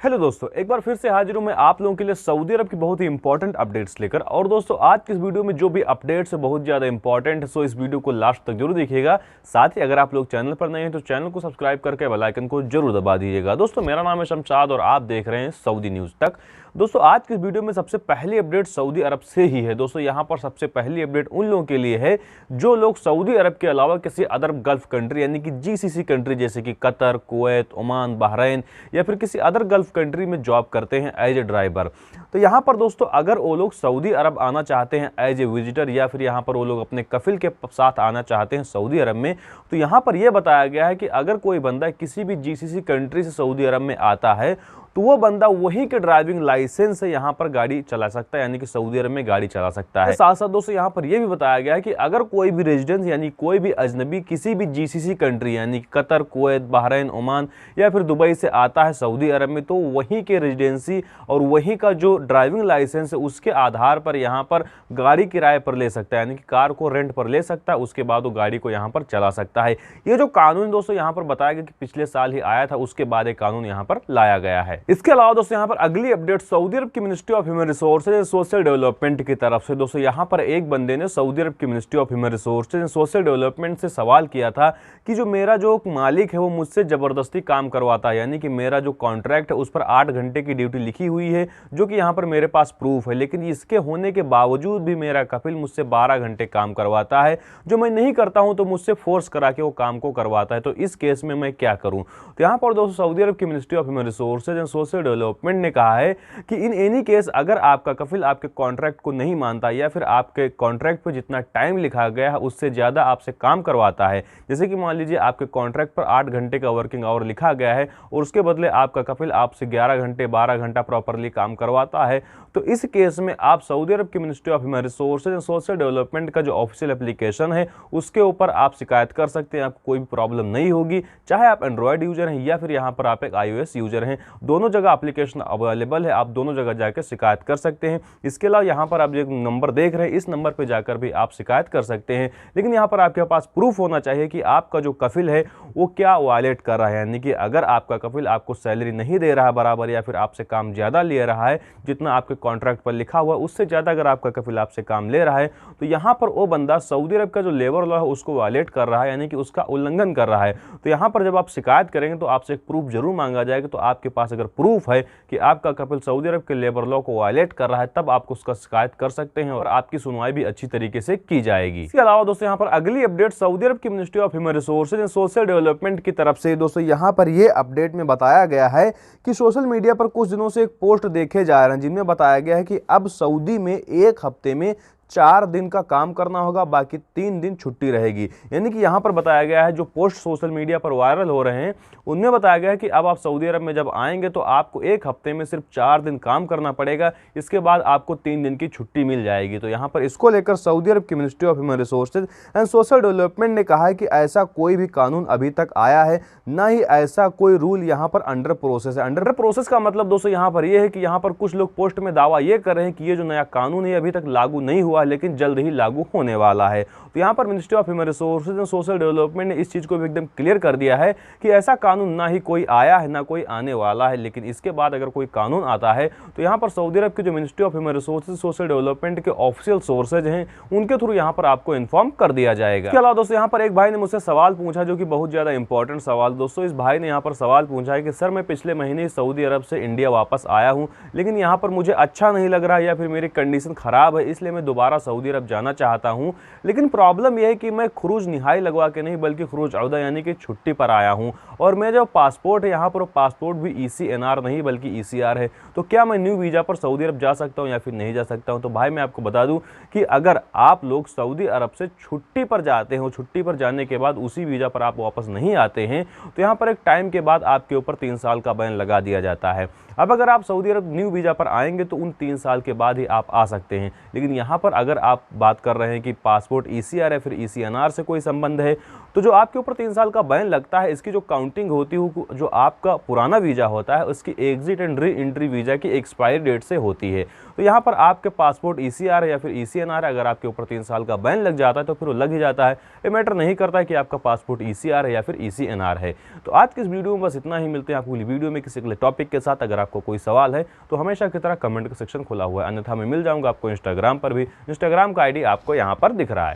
Hello दोस्तों, एक बार फिर से हाजिर हूं मैं आप लोगों के लिए सऊदी अरब की बहुत ही इंपॉर्टेंट अपडेट्स लेकर। और दोस्तों आज की इस वीडियो में जो भी अपडेट्स है बहुत ज़्यादा इंपॉर्टेंट है, सो इस वीडियो को लास्ट तक जरूर देखिएगा। साथ ही अगर आप लोग चैनल पर नए हैं तो चैनल को सब्सक्राइब करके बेल आइकन को जरूर दबा दीजिएगा। दोस्तों मेरा नाम है शमशाद और आप देख रहे हैं सऊदी न्यूज़ तक। दोस्तों आज की वीडियो में सबसे पहली अपडेट सऊदी अरब से ही है। दोस्तों यहाँ पर सबसे पहली अपडेट उन लोगों के लिए है जो लोग सऊदी अरब के अलावा किसी अदर गल्फ कंट्री यानी कि जीसीसी कंट्री जैसे कि कतर, कुवैत, ओमान, बहरीन या फिर किसी अदर गल्फ कंट्री में जॉब करते हैं एज ए ड्राइवर। तो यहाँ पर दोस्तों अगर वो लोग सऊदी अरब आना चाहते हैं एज ए विजिटर या फिर यहाँ पर वो लोग अपने कफिल के साथ आना चाहते हैं सऊदी अरब में, तो यहाँ पर यह बताया गया है कि अगर कोई बंदा किसी भी जीसीसी कंट्री से सऊदी अरब में आता है तो वो बंदा वहीं के ड्राइविंग लाइसेंस से यहाँ पर गाड़ी चला सकता है, यानी कि सऊदी अरब में गाड़ी चला सकता है। साथ साथ दोस्तों यहाँ पर यह भी बताया गया है कि अगर कोई भी रेजिडेंस यानी कोई भी अजनबी किसी भी जीसीसी कंट्री यानी कतर, कुवैत, बहरीन, ओमान या फिर दुबई से आता है सऊदी अरब में, तो वहीं के रेजिडेंसी और वहीं का जो ड्राइविंग लाइसेंस है उसके आधार पर यहाँ पर गाड़ी किराए पर ले सकता है, यानी कि कार को रेंट पर ले सकता है। उसके बाद वो गाड़ी को यहाँ पर चला सकता है। ये जो कानून दोस्तों यहाँ पर बताया गया कि पिछले साल ही आया था, उसके बाद एक कानून यहाँ पर लाया गया है। इसके अलावा दोस्तों यहाँ पर अगली अपडेट सऊदी अरब की ministry of human resources and social development की तरफ से। दोस्तों यहाँ पर एक बंदे ने सऊदी अरब की ministry of human resources and social development से सवाल किया था कि जो मेरा जो मालिक है वो मुझसे जबरदस्ती काम करवाता है, यानी कि मेरा जो कॉन्ट्रैक्ट है उस पर 8 घंटे की ड्यूटी लिखी हुई है जो कि यहाँ पर मेरे पास प्रूफ है, लेकिन इसके होने के बावजूद भी मेरा कफिल मुझसे 12 घंटे काम करवाता है। जो मैं नहीं करता हूँ तो मुझसे फोर्स करा के वो काम को करवाता है। तो इस केस में मैं क्या करूँ? तो यहाँ पर दोस्तों सऊदी अरब की ministry of human resources and social development ने कहा है कि इन एनी केस अगर आपका कफिल आपके कॉन्ट्रैक्ट को नहीं मानता या फिर आपके कॉन्ट्रैक्ट पर जितना टाइम लिखा गया है उससे ज़्यादा आपसे काम करवाता है, जैसे कि मान लीजिए आपके कॉन्ट्रैक्ट पर 8 घंटे का वर्किंग आवर लिखा गया है और उसके बदले आपका कफिल आपसे 11 घंटे 12 घंटा प्रॉपरली काम करवाता है, तो इस केस में आप सऊदी अरब की ministry of human resources and social development का जो ऑफिशियल एप्लीकेशन है उसके ऊपर आप शिकायत कर सकते हैं। आपको कोई भी प्रॉब्लम नहीं होगी, चाहे आप एंड्रॉयड यूजर हैं या फिर यहाँ पर आप एक iOS यूजर हैं, दोनों जगह एप्लीकेशन अवेलेबल है, आप दोनों जगह जाकर शिकायत कर सकते हैं। इसके अलावा यहाँ पर आप जो नंबर देख रहे हैं इस नंबर पर जाकर भी आप शिकायत कर सकते हैं, लेकिन यहाँ पर आपके पास प्रूफ होना चाहिए कि आपका जो कफिल है वो क्या वायलेट कर रहा है, यानी कि अगर आपका कफिल आपको सैलरी नहीं दे रहा है बराबर या फिर आपसे काम ज़्यादा ले रहा है जितना आपके कॉन्ट्रैक्ट पर लिखा हुआ है उससे ज़्यादा अगर आपका कफिल आपसे काम ले रहा है, तो यहाँ पर वो बंदा सऊदी अरब का जो लेबर लॉ है उसको वायलेट कर रहा है, यानी कि उसका उल्लंघन कर रहा है। तो यहाँ पर जब आप शिकायत करेंगे तो आपसे एक प्रूफ जरूर मांगा जाएगा। तो आपके पास अगर प्रूफ है कि आपका कफिल सऊदी अरब के लेबर लॉ को वायलेट कर रहा है तब आप उसका शिकायत कर सकते हैं और आपकी सुनवाई भी अच्छी तरीके से की जाएगी। इसके अलावा दोस्तों यहाँ पर अगली अपडेट सऊदी अरब की ministry of human resources and social development की तरफ से। दोस्तों यहाँ पर यह अपडेट में बताया गया है कि सोशल मीडिया पर कुछ दिनों से एक पोस्ट देखे जा रहे हैं जिनमें बताया गया है कि अब सऊदी में एक हफ्ते में 4 दिन का काम करना होगा, बाकी 3 दिन छुट्टी रहेगी। यानी कि यहाँ पर बताया गया है जो पोस्ट सोशल मीडिया पर वायरल हो रहे हैं उनमें बताया गया है कि अब आप सऊदी अरब में जब आएंगे तो आपको एक हफ्ते में सिर्फ 4 दिन काम करना पड़ेगा, इसके बाद आपको 3 दिन की छुट्टी मिल जाएगी। तो यहाँ पर इसको लेकर सऊदी अरब की ministry of human resources and social development ने कहा है कि ऐसा कोई भी कानून अभी तक आया है, ना ही ऐसा कोई रूल यहाँ पर अंडर प्रोसेस है। अंडर प्रोसेस का मतलब दोस्तों यहाँ पर यह है कि यहाँ पर कुछ लोग पोस्ट में दावा ये कर रहे हैं कि ये जो नया कानून है अभी तक लागू नहीं हुआ लेकिन जल्द ही लागू होने वाला है। तो यहाँ पर ministry of human resources and social development ने इस चीज को भी एकदम क्लियर कर दिया है कि ऐसा कानून ना ही कोई आया है ना कोई आने वाला है, लेकिन इसके बाद अगर कोई कानून आता है तो यहाँ पर सऊदी अरब की जो ministry of human resources social development के ऑफिशियल सोर्सेज हैं उनके थ्रू यहाँ पर आपको इन्फॉर्म कर दिया जाएगा। इसके अलावा दोस्तों यहाँ पर एक भाई ने मुझसे सवाल पूछा जो कि बहुत ज्यादा इंपॉर्टेंट सवाल। दोस्तों इस भाई ने यहाँ पर सवाल पूछा है कि सर मैं पिछले महीने सऊदी अरब से इंडिया वापस आया हूँ, लेकिन यहाँ पर मुझे अच्छा नहीं लग रहा या फिर मेरी कंडीशन खराब है, इसलिए मैं दोबारा सऊदी अरब जाना चाहता हूं, लेकिन प्रॉब्लम यह है कि मैं खुरूज निहाई लगवा के नहीं बल्कि खुरूज औदा यानी कि छुट्टी पर आया हूं और मेरा जो पासपोर्ट है यहाँ पर पासपोर्ट भी ECNR नहीं बल्कि ECR है। तो क्या मैं न्यू वीज़ा पर सऊदी अरब जा सकता हूं या फिर नहीं जा सकता हूं? तो भाई मैं आपको बता दूं कि अगर आप लोग सऊदी अरब से छुट्टी पर जाते हो, छुट्टी पर जाने के बाद उसी वीज़ा पर आप वापस नहीं आते हैं तो यहाँ पर एक टाइम के बाद आपके ऊपर 3 साल का बैन लगा दिया जाता है। अब अगर आप सऊदी अरब न्यू वीज़ा पर आएंगे तो उन 3 साल के बाद ही आप आ सकते हैं, लेकिन यहाँ पर अगर आप बात कर रहे हैं कि पासपोर्ट ECR है फिर ECNR से कोई संबंध है तो जो आपके ऊपर 3 साल का बैन लगता है, इसकी जो काउंटिंग होती है जो आपका पुराना वीज़ा होता है उसकी exit and re entry visa की एक्सपायरी डेट से होती है। तो यहाँ पर आपके पासपोर्ट ECR है या फिर ECNR है, अगर आपके ऊपर 3 साल का बैन लग जाता है तो फिर वो लग ही जाता है। ये मैटर नहीं करता है कि आपका पासपोर्ट ECR है या फिर ECNR है। तो आज की इस वीडियो में बस इतना ही। मिलते हैं आपको अगली वीडियो में किसी अगले टॉपिक के साथ। अगर आपको कोई सवाल है तो हमेशा की तरह कमेंट का सेक्शन खुला हुआ है, अन्यथा मैं मिल जाऊंगा आपको इंस्टाग्राम पर भी। इंस्टाग्राम का ID आपको यहाँ पर दिख रहा है।